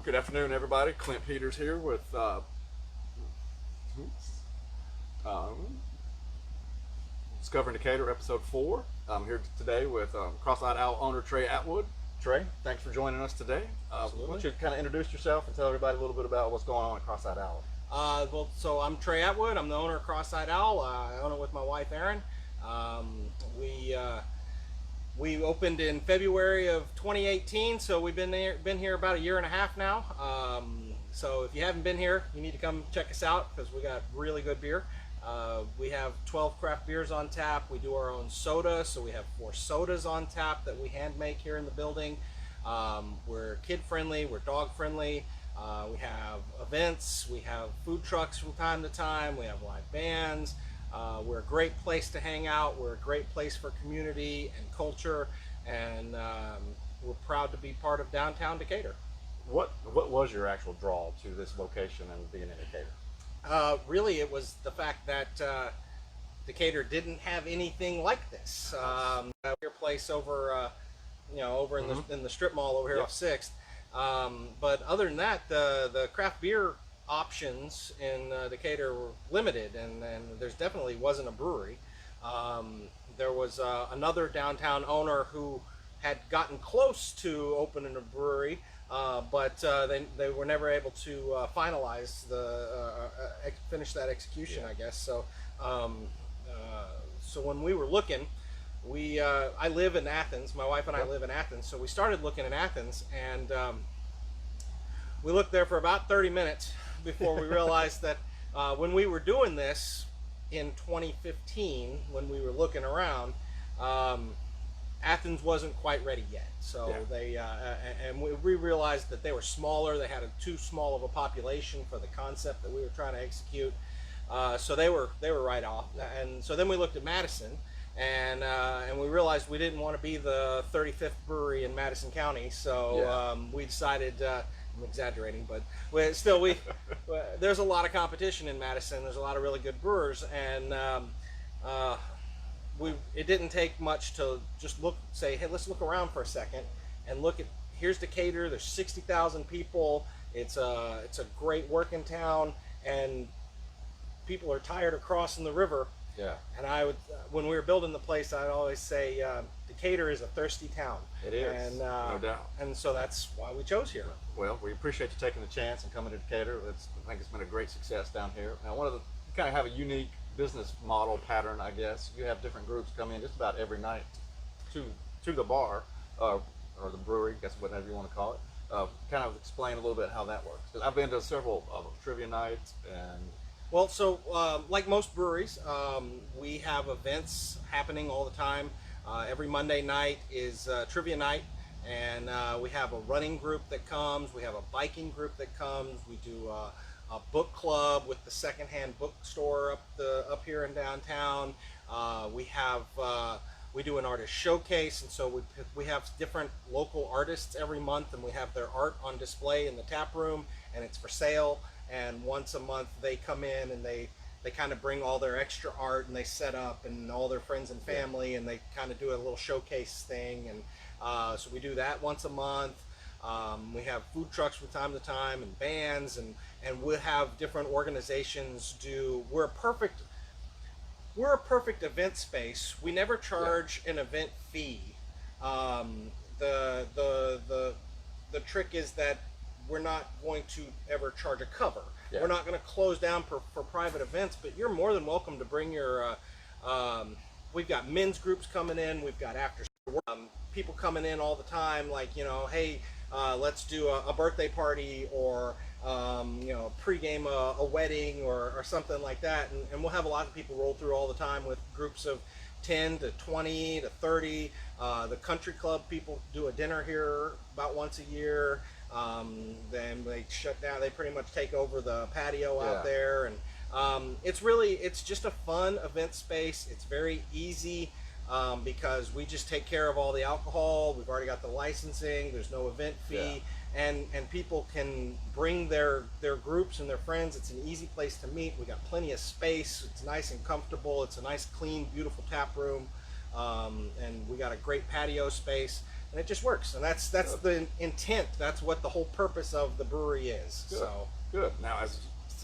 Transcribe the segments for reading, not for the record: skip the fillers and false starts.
Good afternoon, everybody. Clint Peters here with Discovering Decatur, episode 4. I'm here today with Cross-Eyed Owl owner Trey Atwood. Trey, thanks for joining us today. Why don't you kind of introduce yourself and tell everybody a little bit about what's going on at Cross-Eyed Owl? So I'm Trey Atwood. I'm the owner of Cross-Eyed Owl. I own it with my wife, Erin. We opened in February of 2018, so we've been here about a year and a half now. So if you haven't been here, you need to come check us out because we got really good beer. We have 12 craft beers on tap. We do our own soda, so we have 4 sodas on tap that we hand make here in the building. We're kid friendly, we're dog friendly. We have events, we have food trucks from time to time, we have live bands. We're a great place to hang out. We're a great place for community and culture, and we're proud to be part of downtown Decatur. What was your actual draw to this location and being in Decatur? Really, it was the fact that Decatur didn't have anything like this. Your place over, over in the strip mall over here off 6th. But other than that, the craft beer options in Decatur were limited, and there definitely wasn't a brewery. There was another downtown owner who had gotten close to opening a brewery, but they were never able to finalize finish that execution, I guess. So so when we were looking, I live in Athens. My wife and I live in Athens, so we started looking in Athens, and we looked there for about 30 minutes before we realized that when we were doing this in 2015, when we were looking around, Athens wasn't quite ready yet. So and we realized that they were smaller. They had too small of a population for the concept that we were trying to execute. So they were right off. And so then we looked at Madison, and we realized we didn't want to be the 35th brewery in Madison County. So we decided. I'm exaggerating, but there's a lot of competition in Madison. There's a lot of really good brewers, and it didn't take much to just say, hey, let's look around for a second and look at, here's Decatur. There's 60,000 people. It's a great working town, and people are tired of crossing the river. Yeah. And when we were building the place, I'd always say Decatur is a thirsty town. It is, and, no doubt. And so that's why we chose here. Well, we appreciate you taking the chance and coming to Decatur. I think it's been a great success down here. Now, you kind of have a unique business model pattern, I guess. You have different groups come in just about every night to the bar or the brewery, I guess whatever you want to call it. Kind of explain a little bit how that works. Because I've been to several trivia nights and. Well, so like most breweries, we have events happening all the time. Every Monday night is trivia night, and we have a running group that comes. We have a biking group that comes. We do a book club with the secondhand bookstore up here in downtown. We do an artist showcase, and so we have different local artists every month, and we have their art on display in the tap room, and it's for sale. And once a month they come in and they kind of bring all their extra art, and they set up, and all their friends and family, and they kind of do a little showcase thing. And so we do that once a month. We have food trucks from time to time, and bands, and we'll have different organizations we're a perfect event space. We never charge an event fee. The trick is that we're not going to ever charge a cover. Yeah. We're not going to close down for private events, but you're more than welcome to bring your, we've got men's groups coming in, we've got after people coming in all the time, like, hey, let's do a birthday party, or, pregame a wedding or something like that. And we'll have a lot of people roll through all the time with groups of 10 to 20 to 30. The country club people do a dinner here about once a year. Then they shut down. They pretty much take over the patio out there, and it's just a fun event space. It's very easy because we just take care of all the alcohol. We've already got the licensing. There's no event fee, and people can bring their groups and their friends. It's an easy place to meet. We got plenty of space. It's nice and comfortable. It's a nice, clean, beautiful tap room, and we got a great patio space. and it just works. And that's the intent. That's what the whole purpose of the brewery is. Good. So Good. Now, as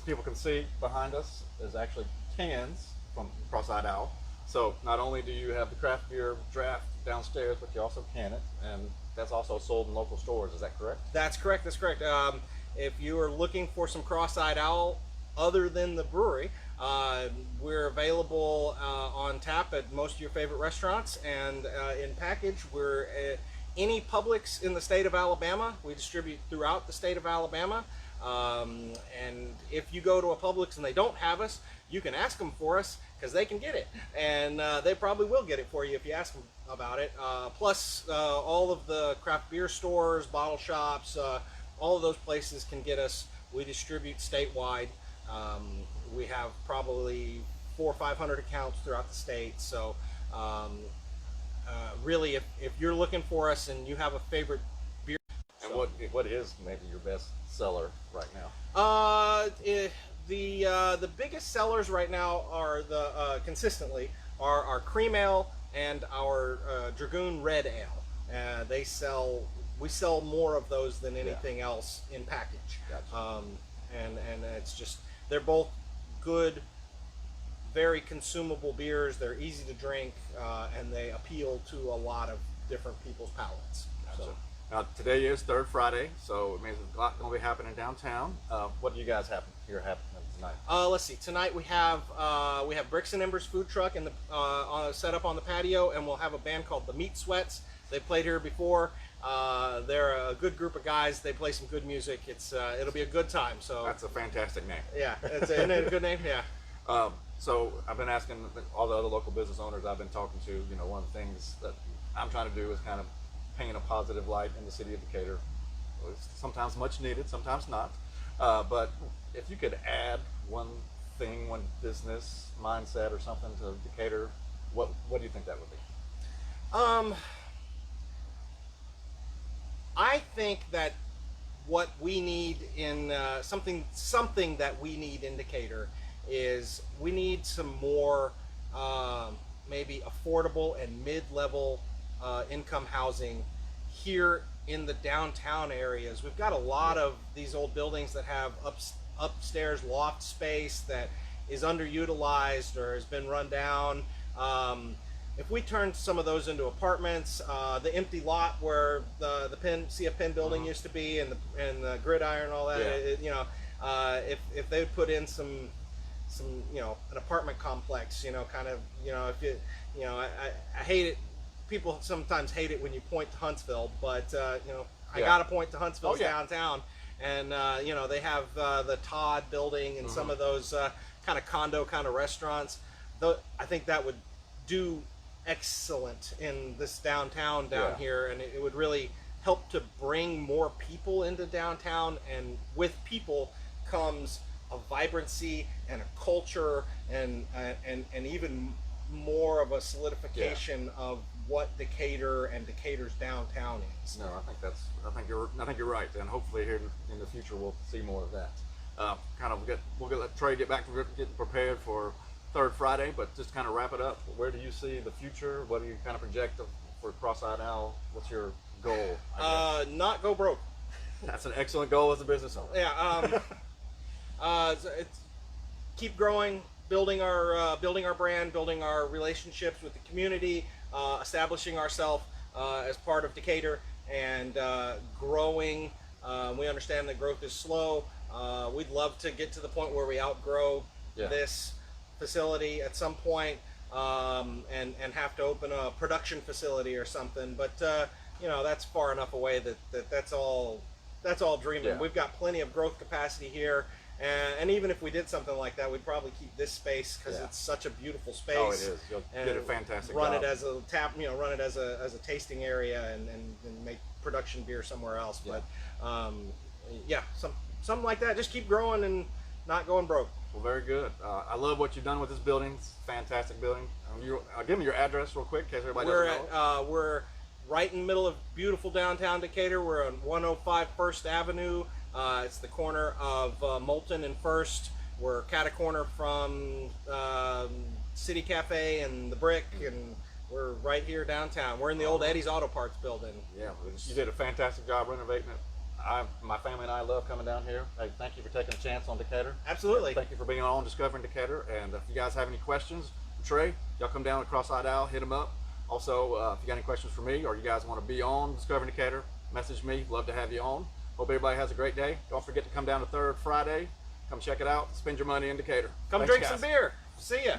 people can see behind us, there's actually cans from Cross-Eyed Owl. So not only do you have the craft beer draft downstairs, but you also can it, and that's also sold in local stores. Is that correct? that's correct. That's correct. If you are looking for some Cross-Eyed Owl other than the brewery, we're available on tap at most of your favorite restaurants, and in package, we're at any Publix in the state of Alabama. We distribute throughout the state of Alabama. And if you go to a Publix and they don't have us, you can ask them for us, because they can get it, and they probably will get it for you if you ask them about it. Plus, all of the craft beer stores, bottle shops, all of those places can get us. We distribute statewide. We have probably 400 or 500 accounts throughout the state. So really, if you're looking for us and you have a favorite beer, and what is maybe your best seller right now? The biggest sellers right now are consistently are our cream ale and our Dragoon Red Ale. We sell more of those than anything else in package. Gotcha. And it's just, they're both good, very consumable beers. They're easy to drink, and they appeal to a lot of different people's palates. Gotcha. So. Now, today is Third Friday, so it means there's a lot going to be happening downtown. What do you guys have here happening tonight? Let's see. Tonight we have Bricks and Embers food truck in the set up on the patio, and we'll have a band called the Meat Sweats. They played here before. They're a good group of guys. They play some good music. It'll be a good time. So that's a fantastic name. Yeah, isn't it a good name? Yeah. So I've been asking all the other local business owners I've been talking to. One of the things that I'm trying to do is kind of paint a positive light in the city of Decatur. It's sometimes much needed, sometimes not. But if you could add one thing, one business mindset or something to Decatur, what do you think that would be? I think that what we need in something that we need in Decatur is we need some more maybe affordable and mid-level income housing here in the downtown areas. We've got a lot of these old buildings that have upstairs loft space that is underutilized or has been run down. If we turn some of those into apartments, the empty lot where the CF Penn building used to be, and the Gridiron and all that, if they would put in some an apartment complex, if I hate it. People sometimes hate it when you point to Huntsville, but I gotta point to Huntsville's downtown, and they have the Todd building and some of those kind of condo kind of restaurants. I think that would do excellent in this downtown down here, and it would really help to bring more people into downtown, and with people comes a vibrancy and a culture and even more of a solidification of what Decatur and Decatur's downtown is. No, I think you're right, and hopefully here in the future we'll see more of that. We'll let Trey get back to getting prepared for Third Friday, but just kind of wrap it up. Where do you see the future? What do you kind of project for Cross-Eyed Owl? What's your goal? Not go broke. That's an excellent goal as a business owner. Yeah. It's keep growing, building our brand, building our relationships with the community, establishing ourselves as part of Decatur, and growing. We understand that growth is slow. We'd love to get to the point where we outgrow this facility at some point, and have to open a production facility or something. But that's far enough away that's all dreaming. Yeah. We've got plenty of growth capacity here. And even if we did something like that, we'd probably keep this space because it's such a beautiful space. Oh, it is. You'll get a fantastic run job. it as a tap, run it as a tasting area, and make production beer somewhere else. Yeah. But something like that. Just keep growing and not going broke. Well, very good. I love what you've done with this building. It's a fantastic building. Give me your address real quick in case everybody doesn't know. We're right in the middle of beautiful downtown Decatur. We're on 105 First Avenue. It's the corner of Moulton and First. We're cat a corner from City Cafe and the Brick, and We're right here downtown. We're in the old Eddie's Auto Parts building. Yeah, you did a fantastic job renovating it. My family and I love coming down here. Hey, thank you for taking a chance on Decatur. Absolutely. Thank you for being on Discovering Decatur. And if you guys have any questions, Trey, y'all come down to Cross-Eyed Owl, hit him up. Also, if you got any questions for me or you guys want to be on Discovering Decatur, message me. Love to have you on. Hope everybody has a great day. Don't forget to come down to Third Friday. Come check it out. Spend your money in Decatur. Come Thanks, drink guys. some beer. See ya.